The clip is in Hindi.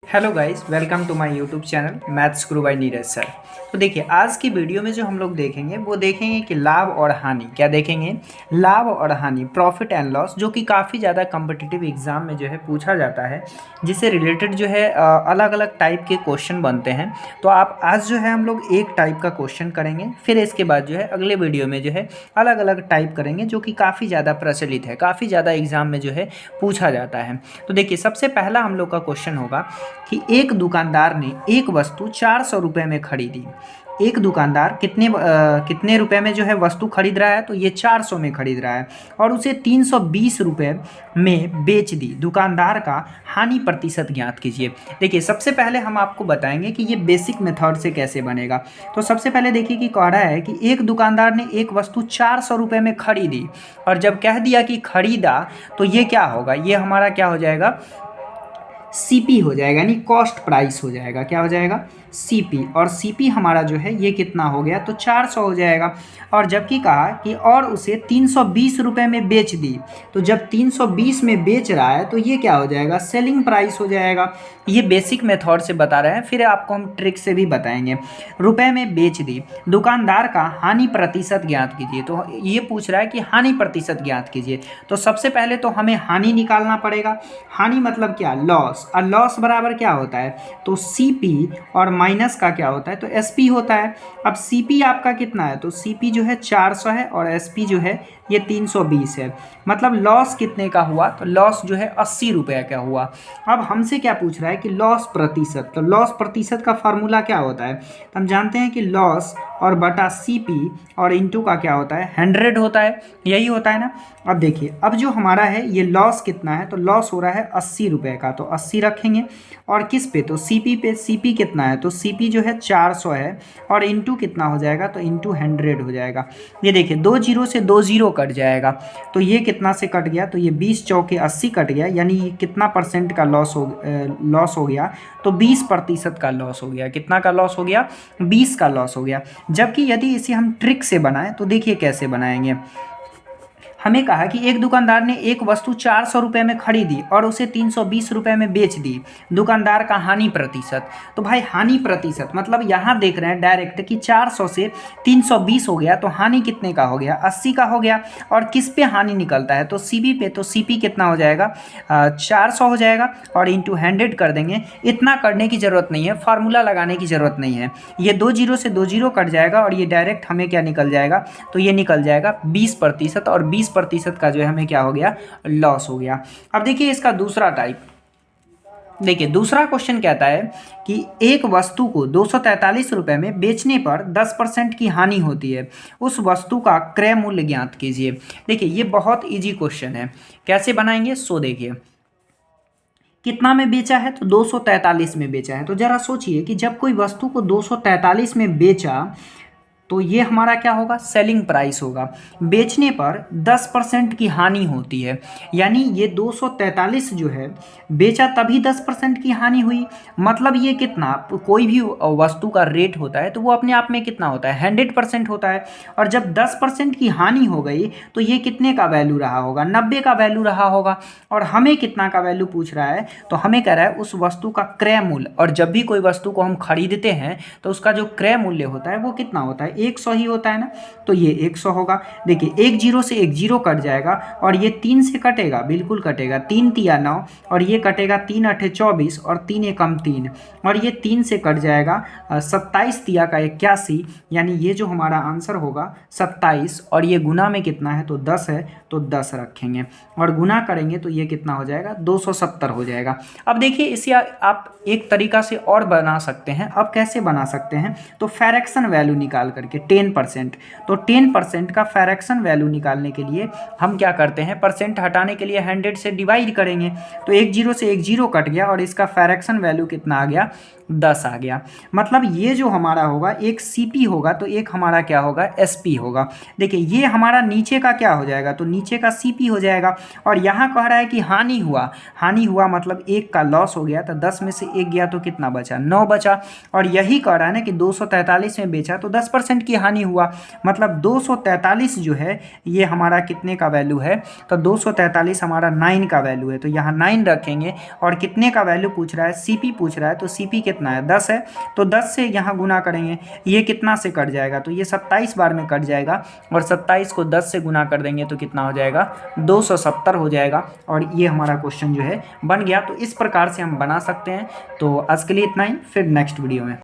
Hello guys, welcome to my YouTube channel maths Guru by Neeraj sir. तो देखिए, आज की वीडियो में जो हम लोग देखेंगे वो देखेंगे कि लाभ और हानि। क्या देखेंगे? लाभ और हानि, प्रॉफिट एंड लॉस, जो कि काफ़ी ज़्यादा कम्पिटिटिव एग्जाम में जो है पूछा जाता है, जिससे रिलेटेड जो है अलग अलग टाइप के क्वेश्चन बनते हैं। तो आप आज जो है हम लोग एक टाइप का क्वेश्चन करेंगे, फिर इसके बाद जो है अगले वीडियो में जो है अलग अलग टाइप करेंगे, जो कि काफ़ी ज़्यादा प्रचलित है, काफ़ी ज़्यादा एग्जाम में जो है पूछा जाता है। तो देखिए, सबसे पहला हम लोग का क्वेश्चन होगा कि एक दुकानदार ने एक वस्तु 400 रुपये में खरीदी। एक दुकानदार कितने रुपए में जो है वस्तु खरीद रहा है? तो ये 400 में खरीद रहा है और उसे 320 रुपये में बेच दी। दुकानदार का हानि प्रतिशत ज्ञात कीजिए। देखिए, सबसे पहले हम आपको बताएंगे कि ये बेसिक मेथड से कैसे बनेगा। तो सबसे पहले देखिए कि कह रहा है कि एक दुकानदार ने एक वस्तु 400 रुपये में खरीदी, और जब कह दिया कि खरीदा तो ये क्या होगा? ये हमारा क्या हो जाएगा? सीपी हो जाएगा, यानी कॉस्ट प्राइस हो जाएगा। क्या हो जाएगा? सीपी। और सीपी हमारा जो है ये कितना हो गया? तो 400 हो जाएगा। और जबकि कहा कि और उसे 320 रुपये में बेच दी, तो जब 320 में बेच रहा है तो ये क्या हो जाएगा? सेलिंग प्राइस हो जाएगा। ये बेसिक मेथड से बता रहे हैं, फिर आपको हम ट्रिक से भी बताएंगे। रुपए में बेच दी, दुकानदार का हानि प्रतिशत ज्ञात कीजिए। तो ये पूछ रहा है कि हानि प्रतिशत ज्ञात कीजिए। तो सबसे पहले तो हमें हानि निकालना पड़ेगा। हानि मतलब क्या? लॉस। और लॉस बराबर क्या होता है? तो सीपी और माइनस का क्या होता है? तो एसपी होता है। अब सीपी आपका कितना है? तो सीपी जो है 400 है और एसपी जो है ये 320 है। मतलब लॉस कितने का हुआ? तो लॉस जो है 80 रुपये का हुआ। अब हमसे क्या पूछ रहा है कि लॉस प्रतिशत। तो लॉस प्रतिशत का फार्मूला क्या होता है? तो हम जानते हैं कि लॉस और बटा सीपी और इंटू का क्या होता है? 100 होता है। यही होता है ना। अब देखिए, अब जो हमारा है ये लॉस कितना है? तो लॉस हो रहा है 80 रुपये का, तो 80 रखेंगे। और किस पे? तो सीपी पे। सीपी कितना है? तो सीपी जो है 400 है और इंटू कितना हो जाएगा? तो इंटू 100 हो जाएगा। ये देखिए, 2 जीरो से 2 जीरो कट जाएगा, तो ये कितना से कट गया? तो ये 20 चौके 80 कट गया, यानी ये कितना परसेंट का लॉस हो गया? तो 20% का लॉस हो गया। कितना का लॉस हो गया? 20 का लॉस हो गया। जबकि यदि इसे हम ट्रिक से बनाएं तो देखिए कैसे बनाएंगे। हमें कहा कि एक दुकानदार ने एक वस्तु 400 रुपये में खरीदी और उसे 320 रुपये में बेच दी। दुकानदार का हानि प्रतिशत। तो भाई हानि प्रतिशत मतलब यहाँ देख रहे हैं डायरेक्ट कि 400 से 320 हो गया, तो हानि कितने का हो गया? 80 का हो गया। और किस पे हानि निकलता है? तो सीपी पे। तो सीपी कितना हो जाएगा? 400 हो जाएगा और इंटू 100 कर देंगे। इतना करने की ज़रूरत नहीं है, फार्मूला लगाने की ज़रूरत नहीं है। ये 2 जीरो से 2 जीरो कट जाएगा और ये डायरेक्ट हमें क्या निकल जाएगा? तो ये निकल जाएगा 20%, और 20% का जो है हमें क्या हो गया? लॉस हो गया। अब देखिए इसका दूसरा टाइप। देखिए, दूसरा क्वेश्चन कहता है कि एक वस्तु को 243 रुपये में बेचने पर 10% की हानि होती है। उस वस्तु का क्रय मूल्य ज्ञात कीजिए। देखिए, ये बहुत इजी क्वेश्चन है। कैसे बनाएंगे? सो देखिए, कितना में बेचा है? तो 243 में बेचा है। तो जरा सोचिए कि जब कोई वस्तु को 243 में बेचा तो ये हमारा क्या होगा? सेलिंग प्राइस होगा। बेचने पर 10% की हानि होती है, यानी ये 243 जो है बेचा तभी 10% की हानि हुई। मतलब ये कितना? कोई भी वस्तु का रेट होता है तो वो अपने आप में कितना होता है? 100% होता है। और जब 10% की हानि हो गई तो ये कितने का वैल्यू रहा होगा? 90 का वैल्यू रहा होगा। और हमें कितना का वैल्यू पूछ रहा है? तो हमें कह रहा है उस वस्तु का क्रय मूल्य। और जब भी कोई वस्तु को हम खरीदते हैं तो उसका जो क्रय मूल्य होता है वो कितना होता है? 100 ही होता है ना। तो ये 100 होगा। देखिए, 1 जीरो से 1 जीरो कट जाएगा और ये 3 से कटेगा, बिल्कुल कटेगा। 3 तिया 9 और ये कटेगा 3 अठे 24 और 3 एकम 3, और ये 3 से कट जाएगा 27 तिया का 81, यानी ये जो हमारा आंसर होगा 27। और ये गुना में कितना है? तो 10 है, तो 10 रखेंगे और गुना करेंगे तो ये कितना हो जाएगा? 270 हो जाएगा। अब देखिए, इसे आप एक तरीका से और बना सकते हैं। अब कैसे बना सकते हैं? तो फ्रैक्शन वैल्यू निकाल करके 10%। तो 10% का फ्रैक्शन वैल्यू निकालने के लिए हम क्या करते हैं? परसेंट हटाने के लिए 100 से डिवाइड करेंगे। तो 1 जीरो से 1 जीरो कट गया और इसका फ्रैक्शन वैल्यू कितना आ गया? 10 आ गया। मतलब ये जो हमारा होगा एक CP होगा, तो एक हमारा क्या होगा? SP होगा। देखिए, ये हमारा नीचे का क्या हो जाएगा? तो नीचे का CP हो जाएगा। और यहाँ कह रहा है कि हानि हुआ मतलब 1 का लॉस हो गया, तो 10 में से 1 गया तो कितना बचा, 9 बचा। और यही कह रहा है ना कि 243 में बेचा तो 10% की हानि हुआ, मतलब 243 जो है ये हमारा कितने का वैल्यू है, तो 243 हमारा 9 का वैल्यू है। तो यहाँ 9 रखेंगे और कितने का वैल्यू पूछ रहा है, CP पूछ रहा है, तो CP कितना है, 10 है, तो 10 से यहाँ गुना करेंगे, ये कितना से कट जाएगा, तो ये 27 बार में कट जाएगा। और 27 को 10 से गुना कर देंगे तो कितना हो जाएगा, 270 हो जाएगा। और ये हमारा क्वेश्चन जो है बन गया। तो इस प्रकार से हम बना सकते हैं। तो आज के लिए इतना ही, फिर नेक्स्ट वीडियो में।